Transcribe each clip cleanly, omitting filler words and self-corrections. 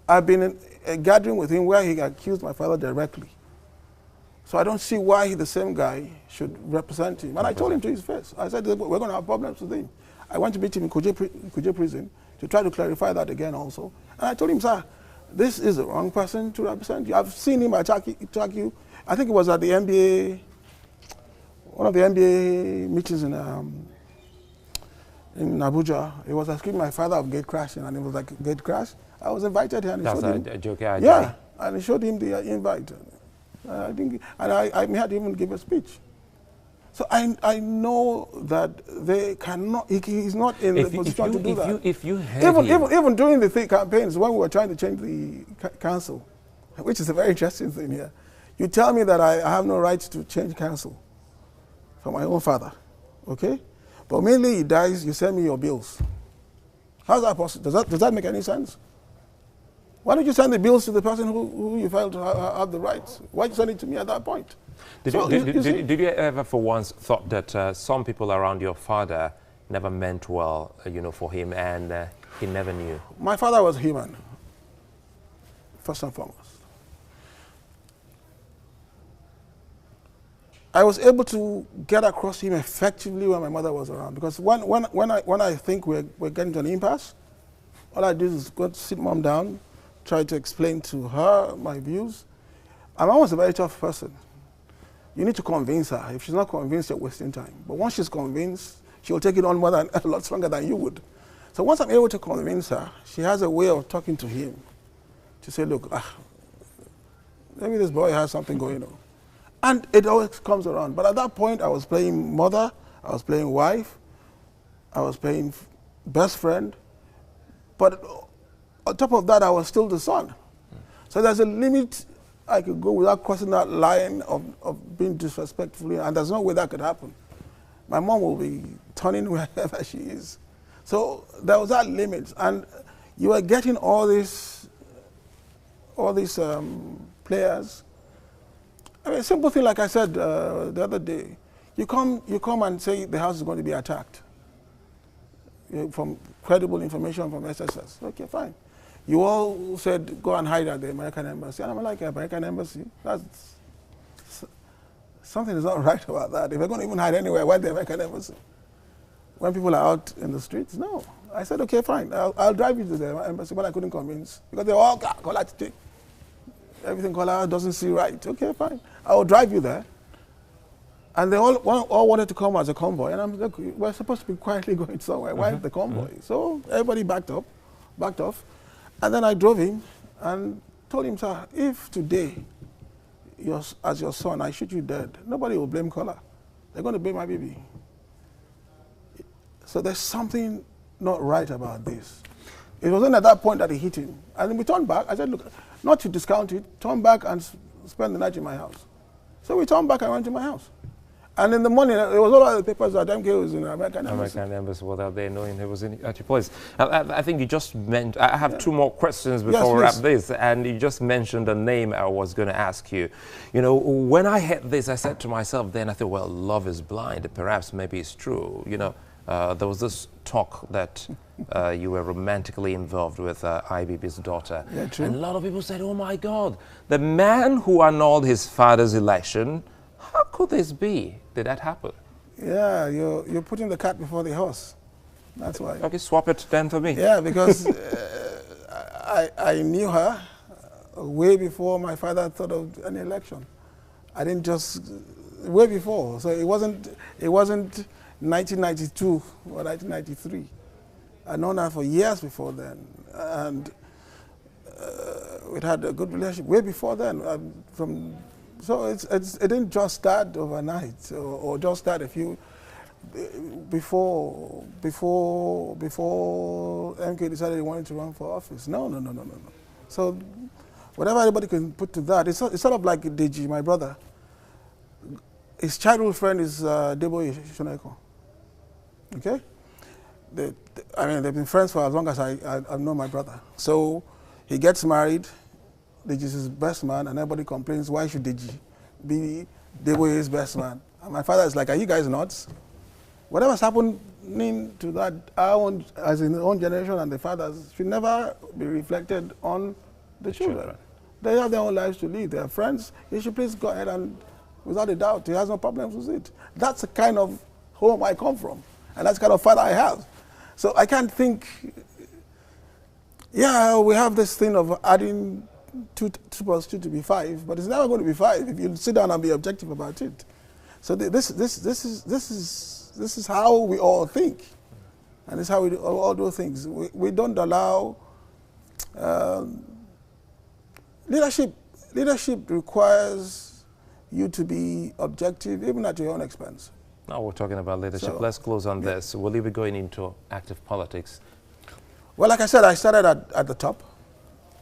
I've been in a gathering with him where he accused my father directly. So I don't see why the same guy should represent him. And I told him to his face. I said, we're going to have problems with him. I went to meet him in Kuje prison to try to clarify that again also. And I told him, sir, this is the wrong person to represent you. I've seen him attack you. I think it was at the NBA, one of the NBA meetings in Abuja. He was accusing my father of gate crashing, and it was like gate crash. I was invited here and he showed him. That's a GOK Ajayi. Yeah, and he showed him the invite. I think, and I had to even give a speech. So I know that they cannot. He's not in the position to do that. Even during the campaigns when we were trying to change the council, which is a very interesting thing here, you tell me that I have no right to change council for my own father, okay? But mainly he dies, you send me your bills. How's that possible? Does that make any sense? Why don't you send the bills to the person who you felt to have the rights? Why did you send it to me at that point? Did you ever for once thought that some people around your father never meant well, for him, and he never knew? My father was human, first and foremost. I was able to get across him effectively when my mother was around, because when I think we're getting to an impasse, all I do is go to sit mom down, try to explain to her my views. And mom was a very tough person. You need to convince her. If she's not convinced, you're wasting time. But once she's convinced, she'll take it on a lot stronger than you would. So once I'm able to convince her, she has a way of talking to him to say, look, maybe this boy has something going on. And it always comes around. But at that point, I was playing mother, I was playing wife, I was playing best friend. But on top of that, I was still the son. So there's a limit I could go without crossing that line of being disrespectful, and there's no way that could happen. My mom will be turning wherever she is. So there was that limit, and you are getting all these players. I mean, a simple thing, like I said the other day, you come and say the house is going to be attacked from credible information from SSS. Okay, fine. You all said, go and hide at the American Embassy. And I'm like, American Embassy? Something is not right about that. If we're going to even hide anywhere, why the American Embassy? When people are out in the streets? No. I said, okay, fine. I'll drive you to the embassy, but I couldn't convince. Because they all Kola to take. Everything Kola doesn't see right. Okay, fine. I will drive you there. And they all wanted to come as a convoy. And I'm like, we're supposed to be quietly going somewhere. Why the convoy? So everybody backed off. And then I drove him and told him, sir, if today, as your son, I shoot you dead, nobody will blame Kola. They're going to blame my baby. So there's something not right about this. It wasn't at that point that he hit him. And then we turned back. I said, look, not to discount it, turn back and spend the night in my house. So we turned back and went to my house. And in the morning, there was all of the papers that MKO was in the American Embassy. American Embassy, without they knowing he was at your place. I think you just meant, I have two more questions before we wrap this, and you just mentioned a name I was going to ask you. When I heard this, I said to myself then, I thought, well, love is blind. Perhaps maybe it's true. There was this talk that you were romantically involved with IBB's daughter. Yeah, true. And a lot of people said, oh my God, the man who annulled his father's election, how could this be? Did that happen? Yeah, you're putting the cat before the horse. That's why. Okay, swap it then for me. Yeah, because I knew her way before my father thought of an election. I didn't just, way before. So it wasn't 1992 or 1993. I'd known her for years before then. And we'd had a good relationship way before then. So it didn't just start overnight or just start a few before MK decided he wanted to run for office. No. So whatever anybody can put to that, it's sort of like Deji, my brother. His childhood friend is Debo Shoneko. Okay? They've been friends for as long as I've known my brother. So he gets married. Deji is his best man, and everybody complains, why should Deji be Debo's best man? And my father is like, are you guys nuts? Whatever's happening to that, as in the own generation and the fathers, should never be reflected on The children. They have their own lives to lead. They have friends. He should please go ahead and, without a doubt, he has no problems with it. That's the kind of home I come from, and that's the kind of father I have. So I can't think, yeah, we have this thing of adding 2 plus 2 to be 5, but it's never going to be 5 if you sit down and be objective about it. So this is how we all think, and this is how we all do things. We don't allow leadership. Leadership requires you to be objective, even at your own expense. Now we're talking about leadership. So, let's close on this. Will you be going into active politics? Well, like I said, I started at the top.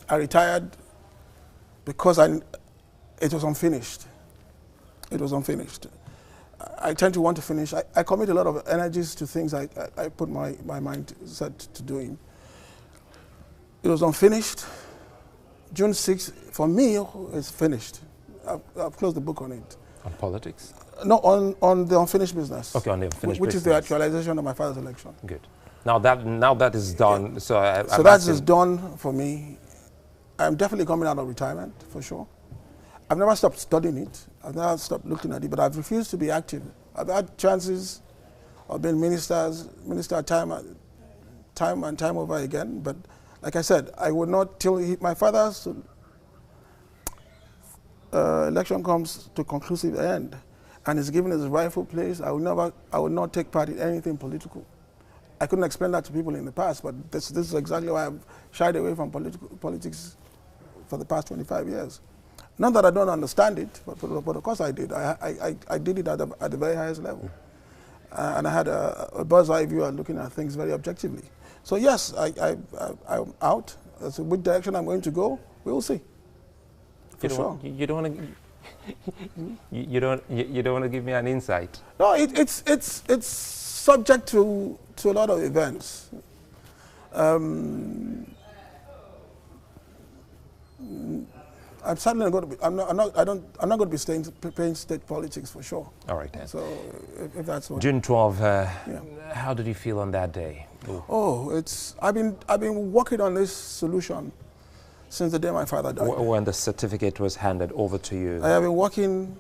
I retired because it was unfinished. It was unfinished. I tend to want to finish. I commit a lot of energies to things I put my mind set to doing. It was unfinished. June 6th, for me, is finished. I've closed the book on it. On politics? No, on the unfinished business. Okay, on the unfinished which business. is the actualization of my father's election. Good. Now that is done. Yeah. So that is done for me. I'm definitely coming out of retirement, for sure. I've never stopped studying it. I've never stopped looking at it, but I've refused to be active. I've had chances of being minister time and time over again, but like I said, I would not, till my father's election comes to conclusive end and is given his rightful place, I would not take part in anything political. I couldn't explain that to people in the past, but this is exactly why I've shied away from politics for the past 25 years. Not that I don't understand it, but of course I did. I did it at the very highest level. And I had a bird's eye view of looking at things very objectively. So yes, I'm out. That's which direction I'm going to go, we will see. For sure. You don't want to. You don't want to give me an insight. No, it's subject to a lot of events. I'm certainly going to be. I'm not going to be playing state politics for sure. All right then. So if that's what. June 12. How did you feel on that day? Ooh. Oh, I've been working on this solution since the day my father died. When the certificate was handed over to you. I have been working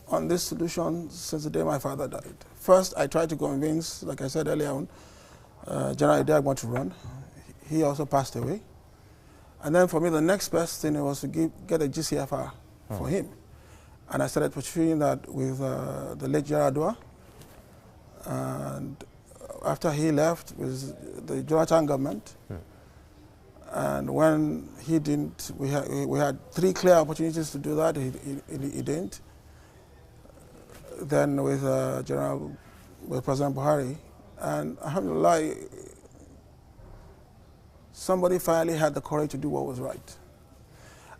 on this solution since the day my father died. First, I tried to convince, like I said earlier on, General Ajayi want to run. He also passed away. And then for me, the next best thing was to get a GCFR for him. And I started pursuing that with the late General Ajayi. And after he left with the Jonathan government, and when he didn't, we had 3 clear opportunities to do that. He didn't. Then with President Buhari, and alhamdulillah, somebody finally had the courage to do what was right.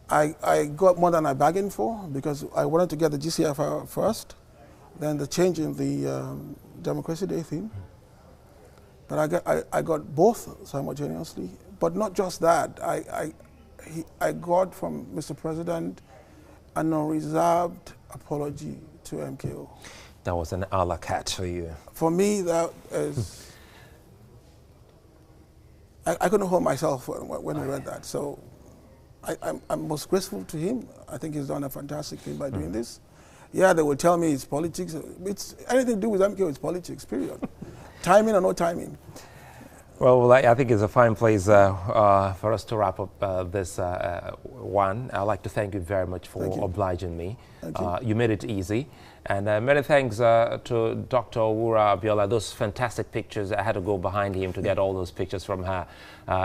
I got more than I bargained for because I wanted to get the GCFR first, then the change in the Democracy Day thing. But I got both simultaneously. But not just that. I got from Mr. President an unreserved apology to MKO. That was an a la carte for you. For me, that is. I couldn't hold myself when I read that. So I'm most grateful to him. I think he's done a fantastic thing by doing this. Yeah, they will tell me it's politics. It's anything to do with MKO, it's politics, period. Timing or no timing. Well, I think it's a fine place for us to wrap up this one. I'd like to thank you very much for obliging me. You made it easy. And many thanks to Dr. Kola Abiola. Those fantastic pictures, I had to go behind him to get all those pictures from her.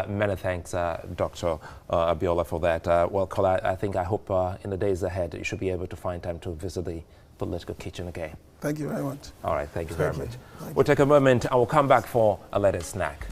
Many thanks, Dr. Abiola, for that. Well, Kola, I hope in the days ahead you should be able to find time to visit the political kitchen again. Thank you very much. All right, thank you very much. We'll take a moment and we'll come back for a latest snack.